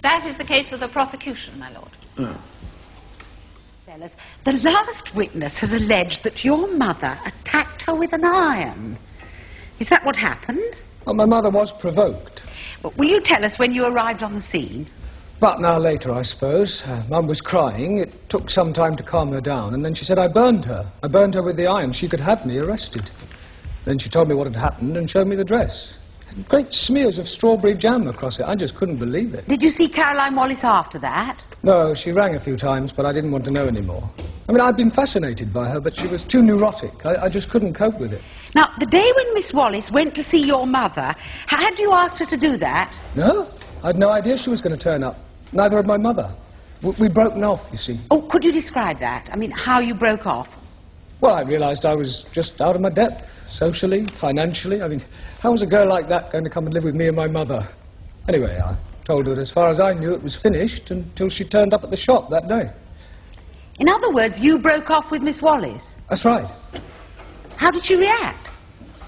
That is the case of the prosecution, my lord. Oh. Sellers, the last witness has alleged that your mother attacked her with an iron. Is that what happened? Well, my mother was provoked. Well, will you tell us when you arrived on the scene? About an hour later, I suppose. Mum was crying. It took some time to calm her down, and then she said I burned her. I burned her with the iron. She could have me arrested. Then she told me what had happened and showed me the dress. Great smears of strawberry jam across it. I just couldn't believe it. Did you see Caroline Wallis after that? No, she rang a few times, but I didn't want to know any more. I mean, I'd been fascinated by her, but she was too neurotic. I just couldn't cope with it. Now, the day when Miss Wallis went to see your mother, had you asked her to do that? No, I'd no idea she was going to turn up. Neither had my mother. We'd broken off, you see. Oh, could you describe that? I mean, how you broke off? Well, I realised I was just out of my depth, socially, financially. I mean, how was a girl like that going to come and live with me and my mother? Anyway, I told her that as far as I knew it was finished until she turned up at the shop that day. In other words, you broke off with Miss Wallis? That's right. How did she react?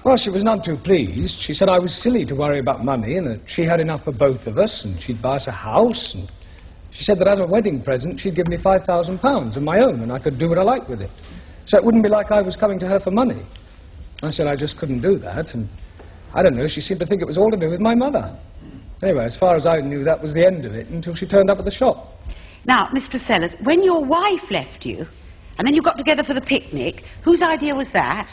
Well, she was none too pleased. She said I was silly to worry about money and that she had enough for both of us and she'd buy us a house. And she said that as a wedding present she'd give me £5,000 of my own and I could do what I liked with it. So it wouldn't be like I was coming to her for money. I said I just couldn't do that, and I don't know, she seemed to think it was all to do with my mother. Anyway, as far as I knew, that was the end of it until she turned up at the shop. Now, Mr. Sellers, when your wife left you, and then you got together for the picnic, whose idea was that?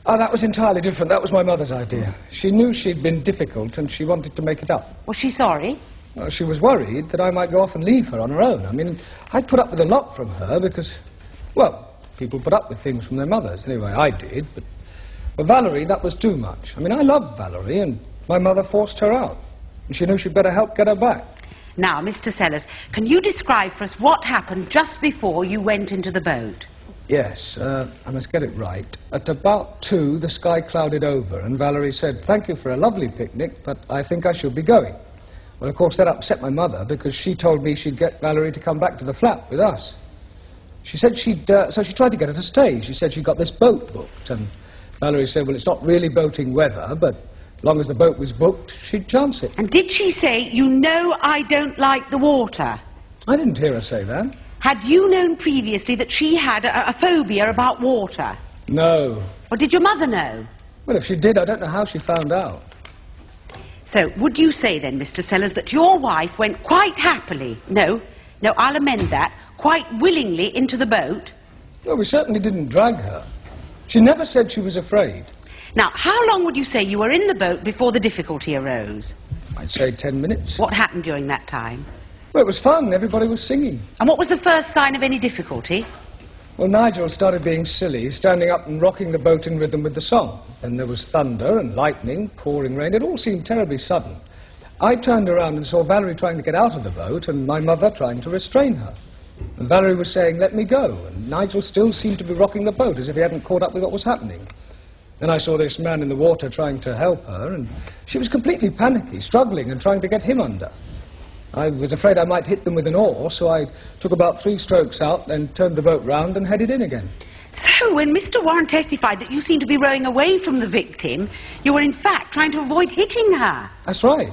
Oh, that was entirely different. That was my mother's idea. She knew she'd been difficult and she wanted to make it up. Was she sorry? Well, she was worried that I might go off and leave her on her own. I mean, I'd put up with a lot from her because, well, people put up with things from their mothers. Anyway, I did, but for Valerie, that was too much. I mean, I loved Valerie, and my mother forced her out. And she knew she'd better help get her back. Now, Mr. Sellers, can you describe for us what happened just before you went into the boat? Yes, I must get it right. At about 2, the sky clouded over, and Valerie said, "Thank you for a lovely picnic, but I think I should be going." Well, of course, that upset my mother, because she told me she'd get Valerie to come back to the flat with us. She said so she tried to get her to stay. She said she'd got this boat booked, and Valerie said, well, it's not really boating weather, but as long as the boat was booked, she'd chance it. And did she say, "You know I don't like the water"? I didn't hear her say that. Had you known previously that she had a phobia about water? No. Or did your mother know? Well, if she did, I don't know how she found out. So, would you say then, Mr. Sellers, that your wife went quite happily, no, I'll amend that, quite willingly into the boat? Well, we certainly didn't drag her. She never said she was afraid. Now, how long would you say you were in the boat before the difficulty arose? I'd say 10 minutes. What happened during that time? Well, it was fun. Everybody was singing. And what was the first sign of any difficulty? Well, Nigel started being silly, standing up and rocking the boat in rhythm with the song. Then there was thunder and lightning, pouring rain. It all seemed terribly sudden. I turned around and saw Valerie trying to get out of the boat and my mother trying to restrain her. And Valerie was saying, "Let me go," and Nigel still seemed to be rocking the boat as if he hadn't caught up with what was happening. Then I saw this man in the water trying to help her, and she was completely panicky, struggling and trying to get him under. I was afraid I might hit them with an oar, so I took about 3 strokes out, then turned the boat round and headed in again. So, when Mr. Warren testified that you seemed to be rowing away from the victim, you were in fact trying to avoid hitting her? That's right.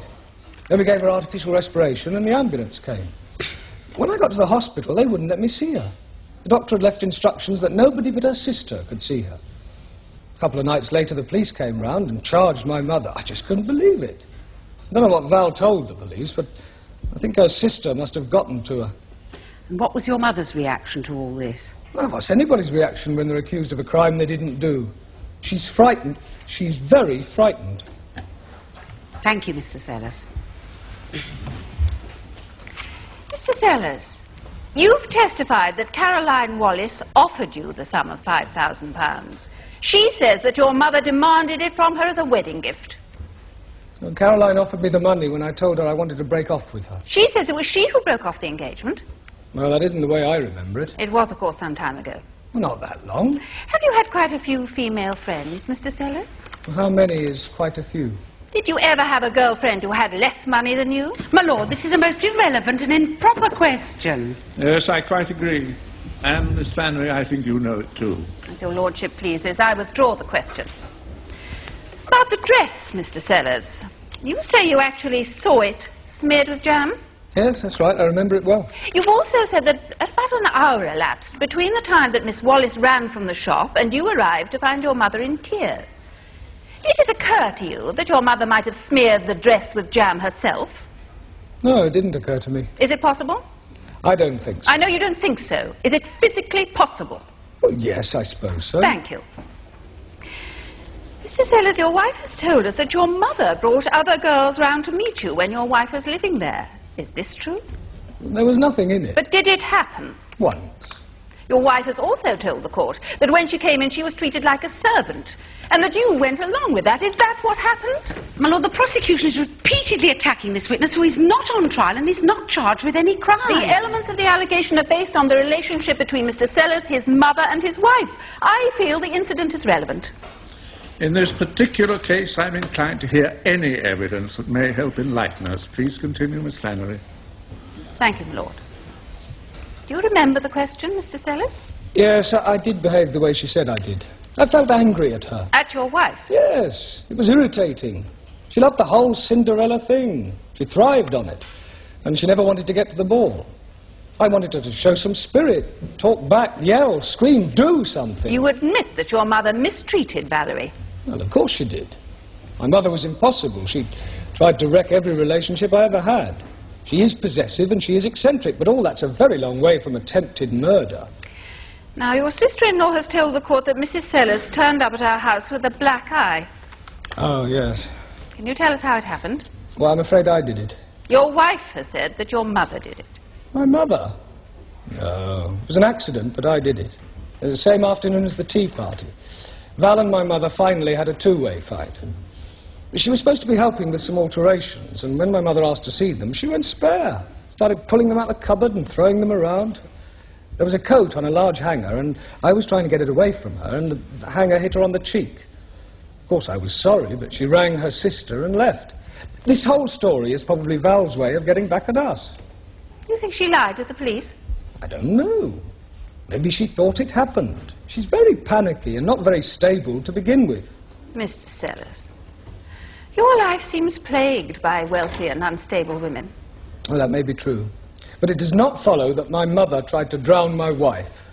Then we gave her artificial respiration and the ambulance came. When I got to the hospital, they wouldn't let me see her. The doctor had left instructions that nobody but her sister could see her. A couple of nights later, the police came round and charged my mother. I just couldn't believe it. I don't know what Val told the police, but I think her sister must have gotten to her. And what was your mother's reaction to all this? Well, what's anybody's reaction when they're accused of a crime they didn't do? She's frightened. She's very frightened. Thank you, Mr. Sellers. Mr. Sellers, you've testified that Caroline Wallis offered you the sum of £5,000. She says that your mother demanded it from her as a wedding gift. Well, Caroline offered me the money when I told her I wanted to break off with her. She says it was she who broke off the engagement. Well, that isn't the way I remember it. It was, of course, some time ago. Well, not that long. Have you had quite a few female friends, Mr. Sellers? Well, how many is quite a few? Did you ever have a girlfriend who had less money than you? My lord, this is a most irrelevant and improper question. Yes, I quite agree. And, Miss Flannery, I think you know it too. As your lordship pleases, I withdraw the question. About the dress, Mr. Sellers. You say you actually saw it smeared with jam? Yes, that's right. I remember it well. You've also said that about an hour elapsed between the time that Miss Wallace ran from the shop and you arrived to find your mother in tears. Did it occur to you that your mother might have smeared the dress with jam herself? No, it didn't occur to me. Is it possible? I don't think so. I know you don't think so. Is it physically possible? Well, yes, I suppose so. Thank you. Mr. Sellers, your wife has told us that your mother brought other girls round to meet you when your wife was living there. Is this true? There was nothing in it. But did it happen? Once. Your wife has also told the court that when she came in she was treated like a servant, and that you went along with that. Is that what happened? My lord, the prosecution is repeatedly attacking this witness who is not on trial and is not charged with any crime. The elements of the allegation are based on the relationship between Mr. Sellers, his mother, and his wife. I feel the incident is relevant. In this particular case, I'm inclined to hear any evidence that may help enlighten us. Please continue, Miss Flannery. Thank you, my lord. Do you remember the question, Mr. Sellers? Yes, I did behave the way she said I did. I felt angry at her. At your wife? Yes, it was irritating. She loved the whole Cinderella thing. She thrived on it. And she never wanted to get to the ball. I wanted her to show some spirit, talk back, yell, scream, do something. You admit that your mother mistreated Valerie? Well, of course she did. My mother was impossible. She tried to wreck every relationship I ever had. She is possessive and she is eccentric, but all that's a very long way from attempted murder. Now, your sister-in-law has told the court that Mrs. Sellers turned up at our house with a black eye. Oh, yes. Can you tell us how it happened? Well, I'm afraid I did it. Your wife has said that your mother did it. My mother? No. It was an accident, but I did it. It was the same afternoon as the tea party. Val and my mother finally had a two-way fight. She was supposed to be helping with some alterations, and when my mother asked to see them, she went spare. Started pulling them out of the cupboard and throwing them around. There was a coat on a large hanger, and I was trying to get it away from her, and the hanger hit her on the cheek. Of course, I was sorry, but she rang her sister and left. This whole story is probably Val's way of getting back at us. You think she lied to the police? I don't know. Maybe she thought it happened. She's very panicky and not very stable to begin with. Mr. Sellers, your life seems plagued by wealthy and unstable women. Well, that may be true. But it does not follow that my mother tried to drown my wife.